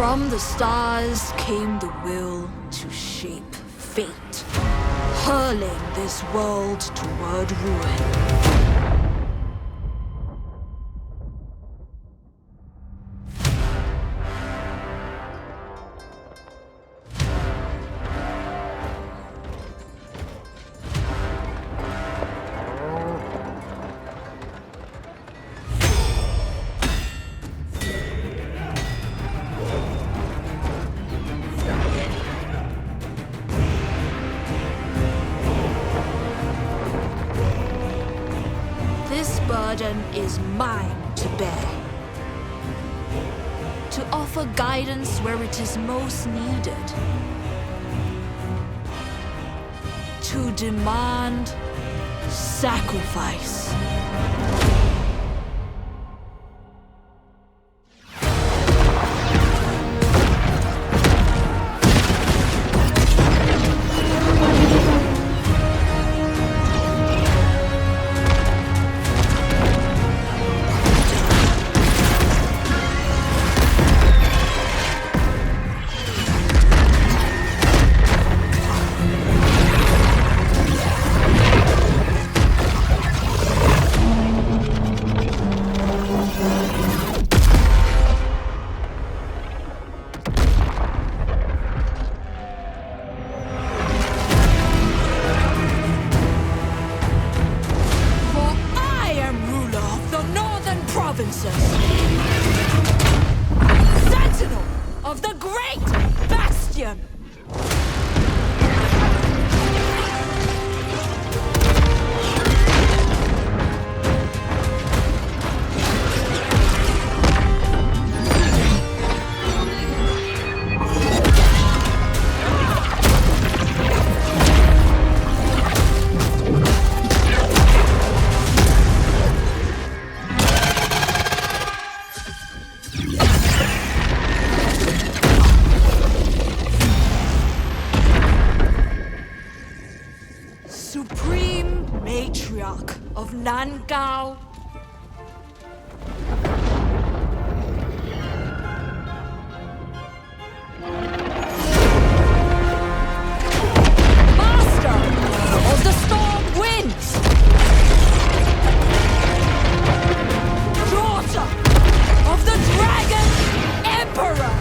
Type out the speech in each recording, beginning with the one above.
From the stars came the will to shape fate, hurling this world toward ruin. This burden is mine to bear. To offer guidance where it is most needed. To demand sacrifice. Sentinel of the Great Bastion! Supreme Matriarch of Nangao. Master of the Storm Winds. Daughter of the Dragon Emperor.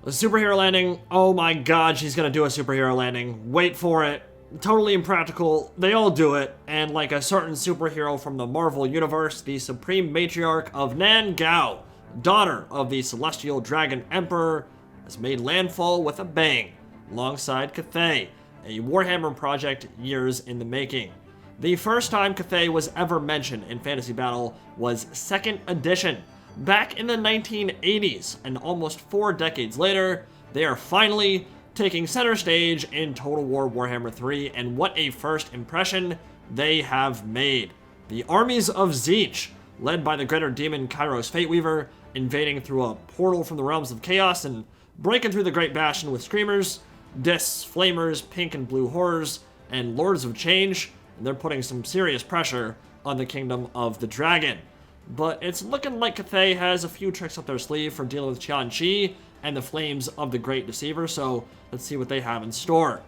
A superhero landing. Oh my god, she's gonna do a superhero landing. Wait for it. Totally impractical. They all do it. And like a certain superhero from the Marvel Universe, the Supreme Matriarch of Nangao, daughter of the Celestial Dragon Emperor, has made landfall with a bang, alongside Cathay, a Warhammer project years in the making. The first time Cathay was ever mentioned in Fantasy Battle was 2nd edition, back in the 1980s, and almost 4 decades later, they are finally taking center stage in Total War Warhammer 3, and what a first impression they have made. The armies of Tzeentch, led by the greater demon Kairos Fateweaver, invading through a portal from the realms of chaos and breaking through the Great Bastion with Screamers, Discs, Flamers, Pink and Blue Horrors, and Lords of Change, and they're putting some serious pressure on the Kingdom of the Dragon. But it's looking like Cathay has a few tricks up their sleeve for dealing with Tzeentch and the flames of the Great Deceiver, so let's see what they have in store.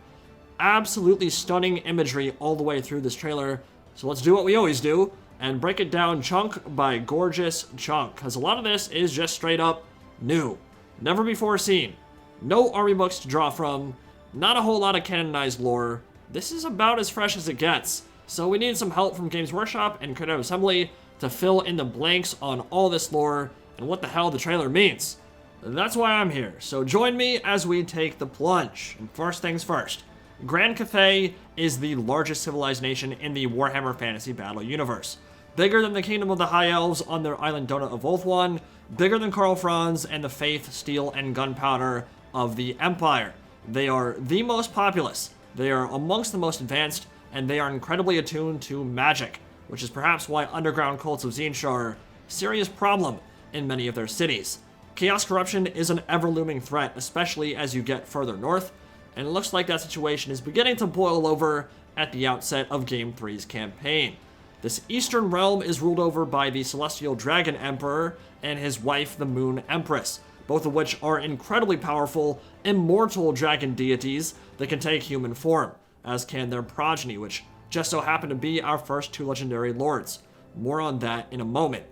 Absolutely stunning imagery all the way through this trailer, so let's do what we always do and break it down chunk by gorgeous chunk, because a lot of this is just straight up new. Never before seen. No army books to draw from, not a whole lot of canonized lore. This is about as fresh as it gets, so we need some help from Games Workshop and Creative Assembly to fill in the blanks on all this lore and what the hell the trailer means. That's why I'm here, so join me as we take the plunge. And first things first, Grand Cathay is the largest civilized nation in the Warhammer Fantasy Battle universe. Bigger than the Kingdom of the High Elves on their island Donut of Ulthuan, bigger than Karl Franz and the Faith, Steel, and Gunpowder of the Empire. They are the most populous, they are amongst the most advanced, and they are incredibly attuned to magic, which is perhaps why underground cults of Tzeentch are serious problem in many of their cities. Chaos corruption is an ever-looming threat, especially as you get further north, and it looks like that situation is beginning to boil over at the outset of Game 3's campaign. This eastern realm is ruled over by the Celestial Dragon Emperor and his wife, the Moon Empress, both of which are incredibly powerful, immortal dragon deities that can take human form, as can their progeny, which just so happen to be our first two legendary lords. More on that in a moment.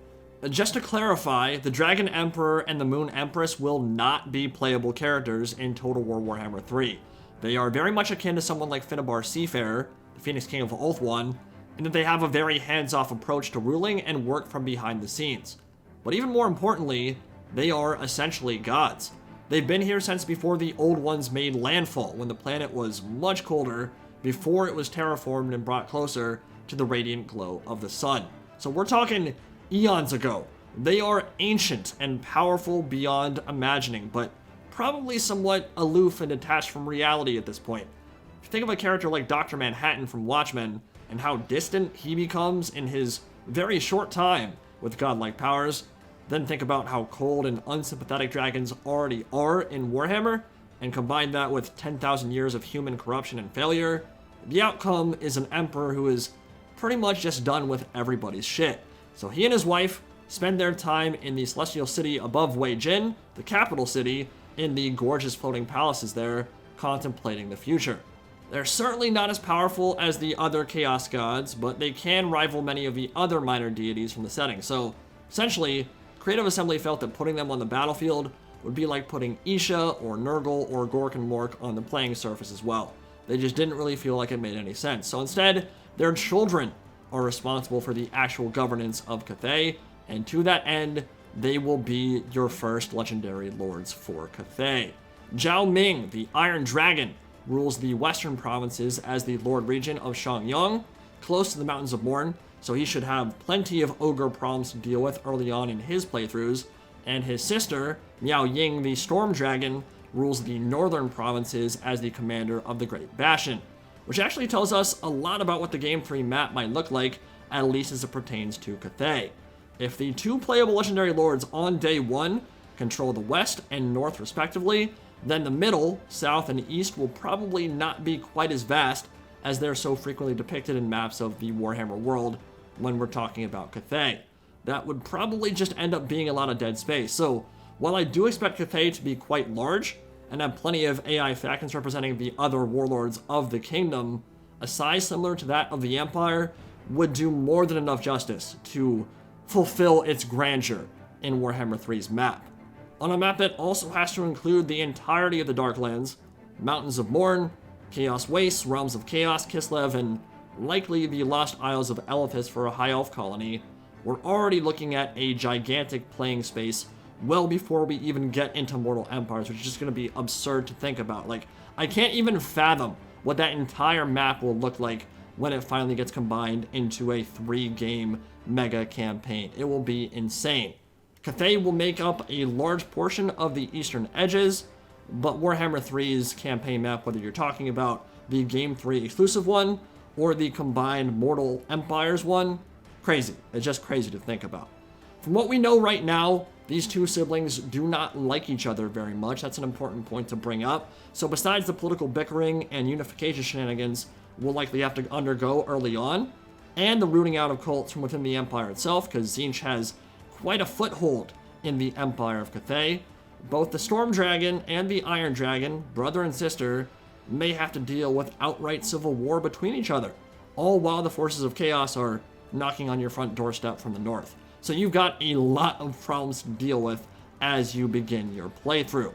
Just to clarify, the Dragon Emperor and the Moon Empress will not be playable characters in Total War Warhammer 3. They are very much akin to someone like Finnebar Seafarer, the Phoenix King of Ulthuan, in that they have a very hands-off approach to ruling and work from behind the scenes. But even more importantly, they are essentially gods. They've been here since before the Old Ones made landfall, when the planet was much colder, before it was terraformed and brought closer to the radiant glow of the sun. So we're talking eons ago. They are ancient and powerful beyond imagining, but probably somewhat aloof and detached from reality at this point. If you think of a character like Dr. Manhattan from Watchmen, and how distant he becomes in his very short time with godlike powers, then think about how cold and unsympathetic dragons already are in Warhammer, and combine that with 10,000 years of human corruption and failure, the outcome is an emperor who is pretty much just done with everybody's shit. So he and his wife spend their time in the celestial city above Wei Jin, the capital city, in the gorgeous floating palaces there, contemplating the future. They're certainly not as powerful as the other Chaos gods, but they can rival many of the other minor deities from the setting. So, essentially, Creative Assembly felt that putting them on the battlefield would be like putting Isha or Nurgle or Gork and Mork on the playing surface as well. They just didn't really feel like it made any sense. So instead, their children are responsible for the actual governance of Cathay, and to that end, they will be your first legendary lords for Cathay. Zhao Ming, the Iron Dragon, rules the western provinces as the Lord Regent of Shangyang, close to the Mountains of Morn, so he should have plenty of ogre problems to deal with early on in his playthroughs, and his sister, Miao Ying the Storm Dragon, rules the northern provinces as the commander of the Great Bastion, which actually tells us a lot about what the Game 3 map might look like, at least as it pertains to Cathay. If the two playable legendary lords on day one control the west and north respectively, then the middle, south, and east will probably not be quite as vast as they're so frequently depicted in maps of the Warhammer world when we're talking about Cathay. That would probably just end up being a lot of dead space. So, while I do expect Cathay to be quite large, and have plenty of AI factions representing the other warlords of the kingdom, a size similar to that of the Empire would do more than enough justice to fulfill its grandeur in Warhammer 3's map. On a map that also has to include the entirety of the Darklands, Mountains of Morn, Chaos Wastes, Realms of Chaos, Kislev, and likely the Lost Isles of Elithis for a High Elf colony, we're already looking at a gigantic playing space well before we even get into Mortal Empires, which is just going to be absurd to think about. Like, I can't even fathom what that entire map will look like when it finally gets combined into a 3-game mega campaign. It will be insane. Cathay will make up a large portion of the eastern edges, but Warhammer 3's campaign map, whether you're talking about the Game 3 exclusive one or the combined Mortal Empires one, crazy. It's just crazy to think about. From what we know right now, these two siblings do not like each other very much. That's an important point to bring up. So besides the political bickering and unification shenanigans we'll likely have to undergo early on, and the rooting out of cults from within the Empire itself, because Tzeentch has quite a foothold in the Empire of Cathay, both the Storm Dragon and the Iron Dragon, brother and sister, may have to deal with outright civil war between each other, all while the forces of chaos are knocking on your front doorstep from the north. So you've got a lot of problems to deal with as you begin your playthrough.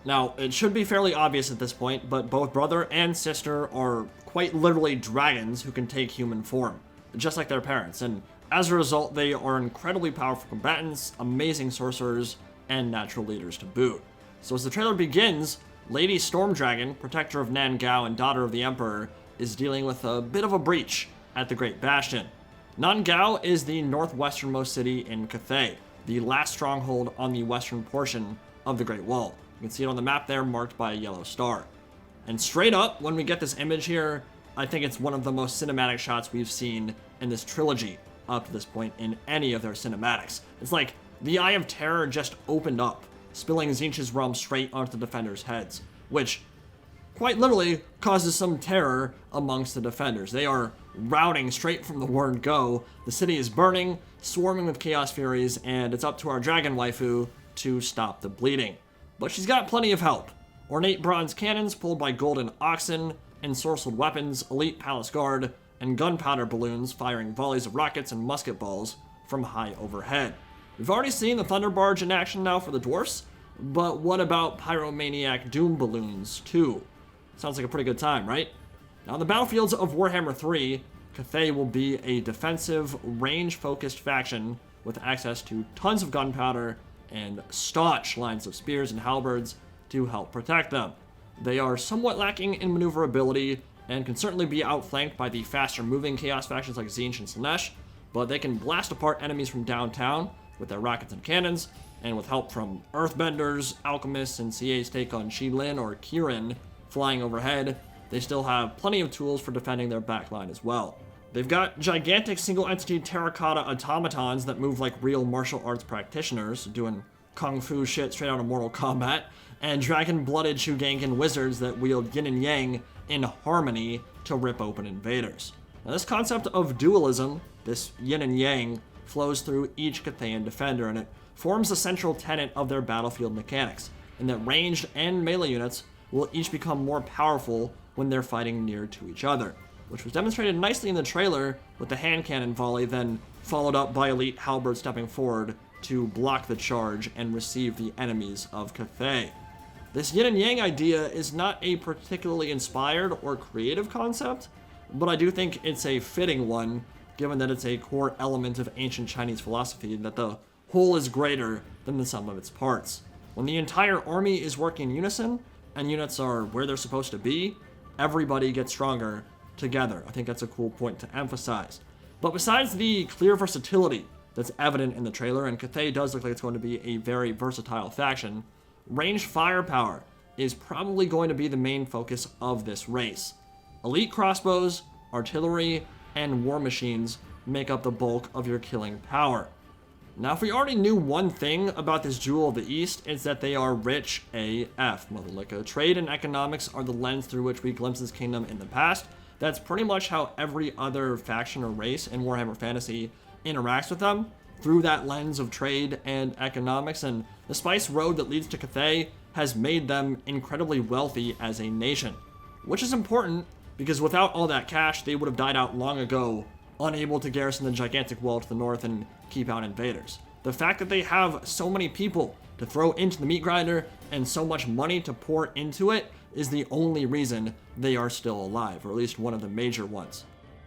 Now, it should be fairly obvious at this point, but both brother and sister are quite literally dragons who can take human form, just like their parents, and as a result, they are incredibly powerful combatants, amazing sorcerers, and natural leaders to boot. So as the trailer begins, Lady Storm Dragon, protector of Nangao and daughter of the Emperor, is dealing with a bit of a breach at the Great Bastion. Nangao is the northwesternmost city in Cathay, the last stronghold on the western portion of the Great Wall. You can see it on the map there, marked by a yellow star. And straight up, when we get this image here, I think it's one of the most cinematic shots we've seen in this trilogy. up to this point in any of their cinematics. It's like the Eye of Terror just opened up, spilling Tzeentch's realm straight onto the defenders' heads, which quite literally causes some terror amongst the defenders. They are routing straight from the word go. The city is burning, swarming with Chaos Furies, and it's up to our dragon waifu to stop the bleeding. But she's got plenty of help. Ornate bronze cannons pulled by golden oxen, ensorcelled weapons, elite palace guard, and gunpowder balloons firing volleys of rockets and musket balls from high overhead. We've already seen the Thunder Barge in action now for the dwarfs, but what about pyromaniac doom balloons too? Sounds like a pretty good time, right? Now, on the battlefields of Warhammer 3, Cathay will be a defensive, range-focused faction with access to tons of gunpowder and staunch lines of spears and halberds to help protect them. They are somewhat lacking in maneuverability and can certainly be outflanked by the faster-moving Chaos factions like Tzeentch and Tzeentch, but they can blast apart enemies from downtown with their rockets and cannons, and with help from Earthbenders, Alchemists, and CA's take on Shilin or Kirin flying overhead, they still have plenty of tools for defending their backline as well. They've got gigantic single-entity terracotta automatons that move like real martial arts practitioners, doing kung fu shit straight out of Mortal Kombat, and dragon-blooded Shugangan wizards that wield yin and yang in harmony to rip open invaders. Now, this concept of dualism, this yin and yang, flows through each Cathayan defender, and it forms the central tenet of their battlefield mechanics, in that ranged and melee units will each become more powerful when they're fighting near to each other, which was demonstrated nicely in the trailer with the hand cannon volley, then followed up by elite halberd stepping forward to block the charge and receive the enemies of Cathay. This yin and yang idea is not a particularly inspired or creative concept, but I do think it's a fitting one, given that it's a core element of ancient Chinese philosophy that the whole is greater than the sum of its parts. When the entire army is working in unison, and units are where they're supposed to be, everybody gets stronger together. I think that's a cool point to emphasize. But besides the clear versatility that's evident in the trailer, and Cathay does look like it's going to be a very versatile faction, ranged firepower is probably going to be the main focus of this race. Elite crossbows, artillery, and war machines make up the bulk of your killing power. Now, if we already knew one thing about this Jewel of the East, it's that they are rich AF. Like, trade and economics are the lens through which we glimpse this kingdom in the past. That's pretty much how every other faction or race in Warhammer Fantasy interacts with them, through that lens of trade and economics, and the spice road that leads to Cathay has made them incredibly wealthy as a nation. Which is important, because without all that cash, they would have died out long ago, unable to garrison the gigantic wall to the north and keep out invaders. The fact that they have so many people to throw into the meat grinder and so much money to pour into it is the only reason they are still alive, or at least one of the major ones.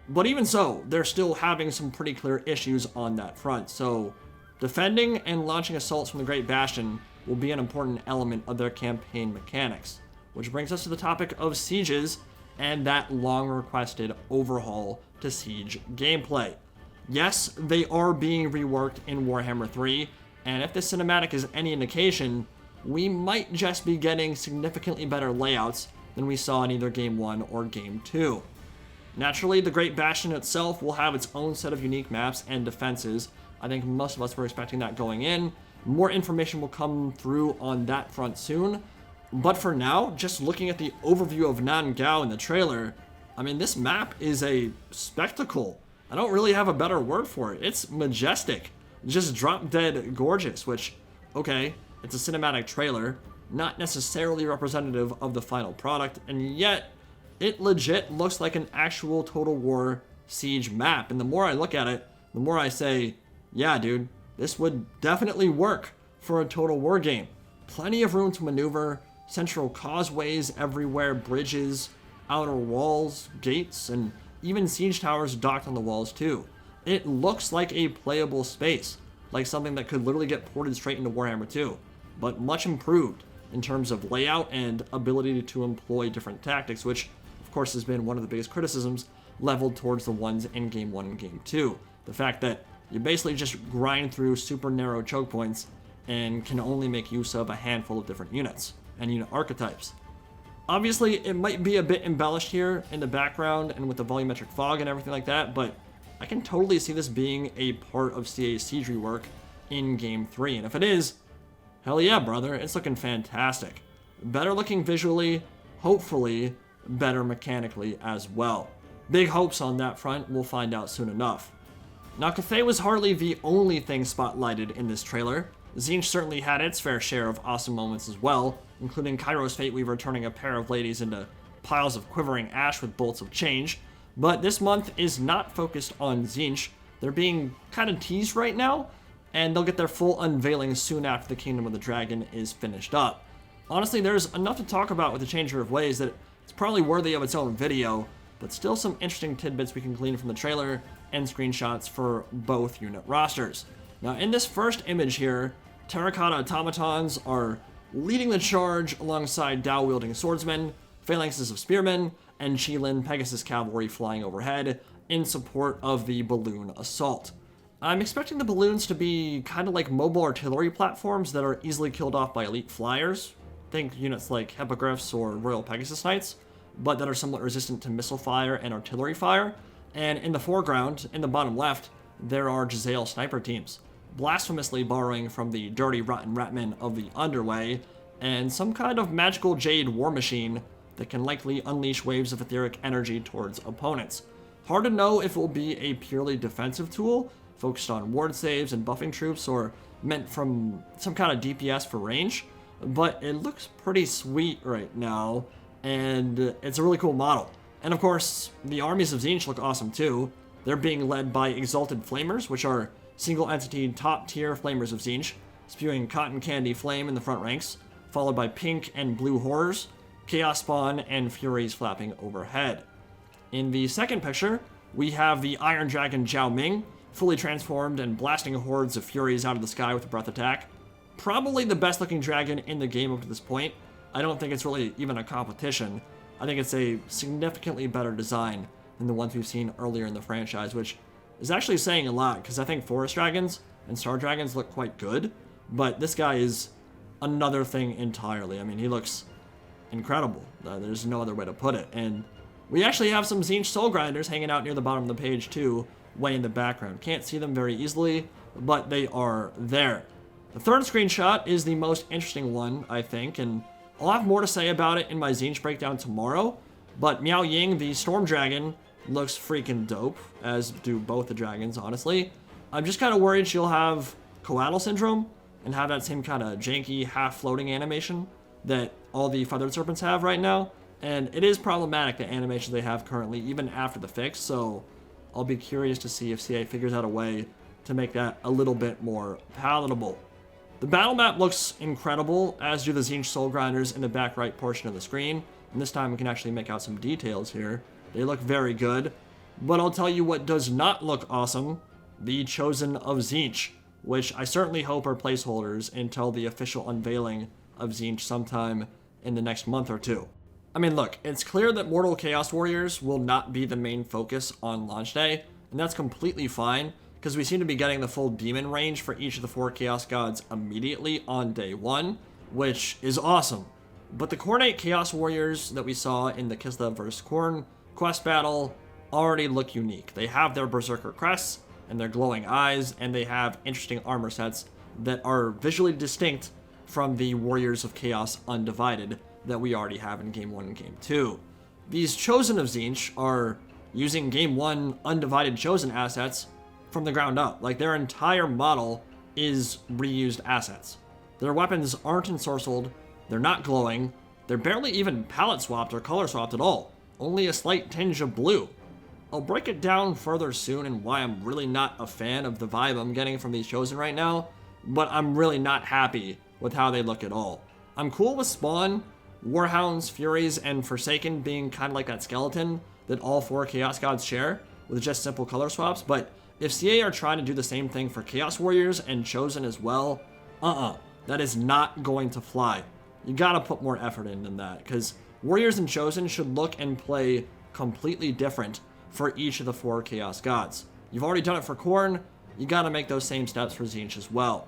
But even so, they're still having some pretty clear issues on that front, so defending and launching assaults from the Great Bastion will be an important element of their campaign mechanics. Which brings us to the topic of sieges and that long-requested overhaul to siege gameplay. Yes, they are being reworked in Warhammer 3, and if this cinematic is any indication, we might just be getting significantly better layouts than we saw in either Game 1 or Game 2. Naturally, the Great Bastion itself will have its own set of unique maps and defenses. I think most of us were expecting that going in. More information will come through on that front soon. But for now, just looking at the overview of Nangao in the trailer, I mean, this map is a spectacle. I don't really have a better word for it. It's majestic. Just drop dead gorgeous, which, okay, it's a cinematic trailer, not necessarily representative of the final product, and yet it legit looks like an actual Total War siege map. And the more I look at it, the more I say, yeah, dude, this would definitely work for a Total War game. Plenty of room to maneuver, central causeways everywhere, bridges, outer walls, gates, and even siege towers docked on the walls too. It looks like a playable space, like something that could literally get ported straight into Warhammer 2, but much improved in terms of layout and ability to employ different tactics, which of course has been one of the biggest criticisms leveled towards the ones in Game 1 and Game 2. The fact that you basically just grind through super narrow choke points and can only make use of a handful of different units and unit archetypes. Obviously, it might be a bit embellished here in the background and with the volumetric fog and everything like that, but I can totally see this being a part of CA's siege rework in Game 3. And if it is, hell yeah, brother, it's looking fantastic. Better looking visually, hopefully better mechanically as well. Big hopes on that front, we'll find out soon enough. Now, Cathay was hardly the only thing spotlighted in this trailer. Tzeentch certainly had its fair share of awesome moments as well, including Kairo's Fate Weaver turning a pair of ladies into piles of quivering ash with bolts of change. But this month is not focused on Tzeentch. They're being kind of teased right now, and they'll get their full unveiling soon after the Kingdom of the Dragon is finished up. Honestly, there's enough to talk about with the Changer of Ways that it's probably worthy of its own video, but still some interesting tidbits we can glean from the trailer and screenshots for both unit rosters. Now, in this first image here, terracotta automatons are leading the charge alongside Dao-wielding swordsmen, phalanxes of spearmen, and Qilin Pegasus cavalry flying overhead in support of the balloon assault. I'm expecting the balloons to be kind of like mobile artillery platforms that are easily killed off by elite flyers. Think units like Hippogriffs or Royal Pegasus Knights, but that are somewhat resistant to missile fire and artillery fire. And in the foreground, in the bottom left, there are Jezzail sniper teams, blasphemously borrowing from the dirty rotten ratmen of the Underway, and some kind of magical jade war machine that can likely unleash waves of etheric energy towards opponents. Hard to know if it will be a purely defensive tool, focused on ward saves and buffing troops, or meant from some kind of DPS for range, but it looks pretty sweet right now, and it's a really cool model. And of course, the armies of Tzeentch look awesome too. They're being led by Exalted Flamers, which are single-entity top-tier Flamers of Tzeentch, spewing cotton candy flame in the front ranks, followed by pink and blue horrors, Chaos Spawn, and Furies flapping overhead. In the second picture, we have the Iron Dragon Zhao Ming, fully transformed and blasting hordes of Furies out of the sky with a breath attack. Probably the best looking dragon in the game up to this point. I don't think it's really even a competition. I think it's a significantly better design than the ones we've seen earlier in the franchise, which is actually saying a lot, because I think Forest Dragons and Star Dragons look quite good, but this guy is another thing entirely. I mean, he looks incredible. There's no other way to put it. And we actually have some Tzeentch Soul Grinders hanging out near the bottom of the page too, way in the background. Can't see them very easily, but they are there. The third screenshot is the most interesting one, I think, and I'll have more to say about it in my Tzeentch breakdown tomorrow, but Miao Ying, the Storm Dragon, looks freaking dope, as do both the dragons, honestly. I'm just kind of worried she'll have Coatl Syndrome and have that same kind of janky, half-floating animation that all the Feathered Serpents have right now, and it is problematic, the animation they have currently, even after the fix, so I'll be curious to see if CA figures out a way to make that a little bit more palatable. The battle map looks incredible, as do the Tzeentch Soul Grinders in the back right portion of the screen, and this time we can actually make out some details here. They look very good, but I'll tell you what does not look awesome, the Chosen of Tzeentch, which I certainly hope are placeholders until the official unveiling of Tzeentch sometime in the next month or two. I mean, look, it's clear that Mortal Chaos Warriors will not be the main focus on launch day, and that's completely fine, because we seem to be getting the full demon range for each of the 4 Chaos Gods immediately on day 1, which is awesome. But the Cornate Chaos Warriors that we saw in the Kislev vs. Khorne quest battle already look unique. They have their Berserker crests and their glowing eyes, and they have interesting armor sets that are visually distinct from the Warriors of Chaos Undivided that we already have in Game 1 and Game 2. These Chosen of Tzeentch are using Game 1 Undivided Chosen assets from the ground up. Like, their entire model is reused assets. Their weapons aren't ensorcelled, they're not glowing, they're barely even palette swapped or color swapped at all, only a slight tinge of blue. I'll break it down further soon and why I'm really not a fan of the vibe I'm getting from these Chosen right now, but I'm really not happy with how they look at all. I'm cool with Spawn, Warhounds, Furies, and Forsaken being kind of like that skeleton that all 4 Chaos Gods share, with just simple color swaps, but if CA are trying to do the same thing for Chaos Warriors and Chosen as well, that is not going to fly. You gotta put more effort in than that, because Warriors and Chosen should look and play completely different for each of the 4 Chaos Gods. You've already done it for Khorne, you gotta make those same steps for Tzeentch as well.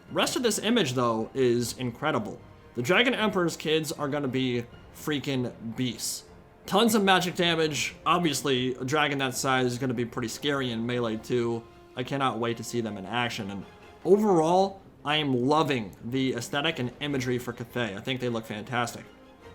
The rest of this image, though, is incredible. The Dragon Emperor's kids are gonna be freaking beasts. Tons of magic damage. Obviously, a dragon that size is going to be pretty scary in Melee too. I cannot wait to see them in action. And overall, I am loving the aesthetic and imagery for Cathay. I think they look fantastic.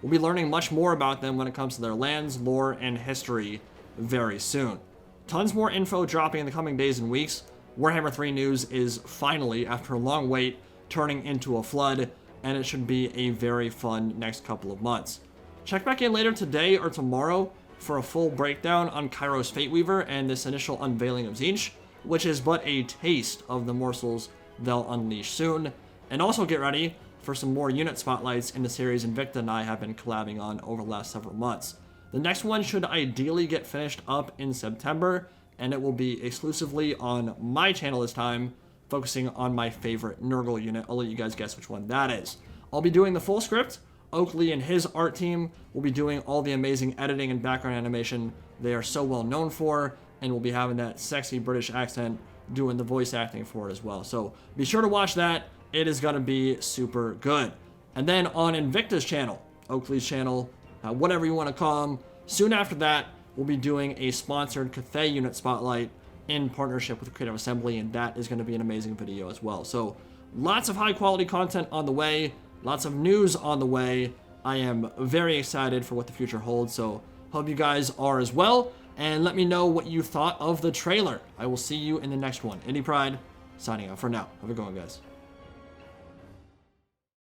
We'll be learning much more about them when it comes to their lands, lore, and history very soon. Tons more info dropping in the coming days and weeks. Warhammer 3 news is finally, after a long wait, turning into a flood, and it should be a very fun next couple of months. Check back in later today or tomorrow for a full breakdown on Kairos Fateweaver and this initial unveiling of Tzeentch, which is but a taste of the morsels they'll unleash soon. And also get ready for some more unit spotlights in the series Invicta and I have been collabing on over the last several months. The next one should ideally get finished up in September, and it will be exclusively on my channel this time, focusing on my favorite Nurgle unit. I'll let you guys guess which one that is. I'll be doing the full script. Oakley and his art team will be doing all the amazing editing and background animation they are so well known for, and we'll be having that sexy British accent doing the voice acting for it as well. So be sure to watch that. It is going to be super good. And then on Invicta's channel, Oakley's channel, whatever you want to call them, soon after that, we'll be doing a sponsored Cathay unit spotlight in partnership with Creative Assembly, and that is going to be an amazing video as well. So lots of high quality content on the way. Lots of news on the way. I am very excited for what the future holds, so hope you guys are as well. And let me know what you thought of the trailer. I will see you in the next one. Indie Pride, signing out for now. Have a good one, guys.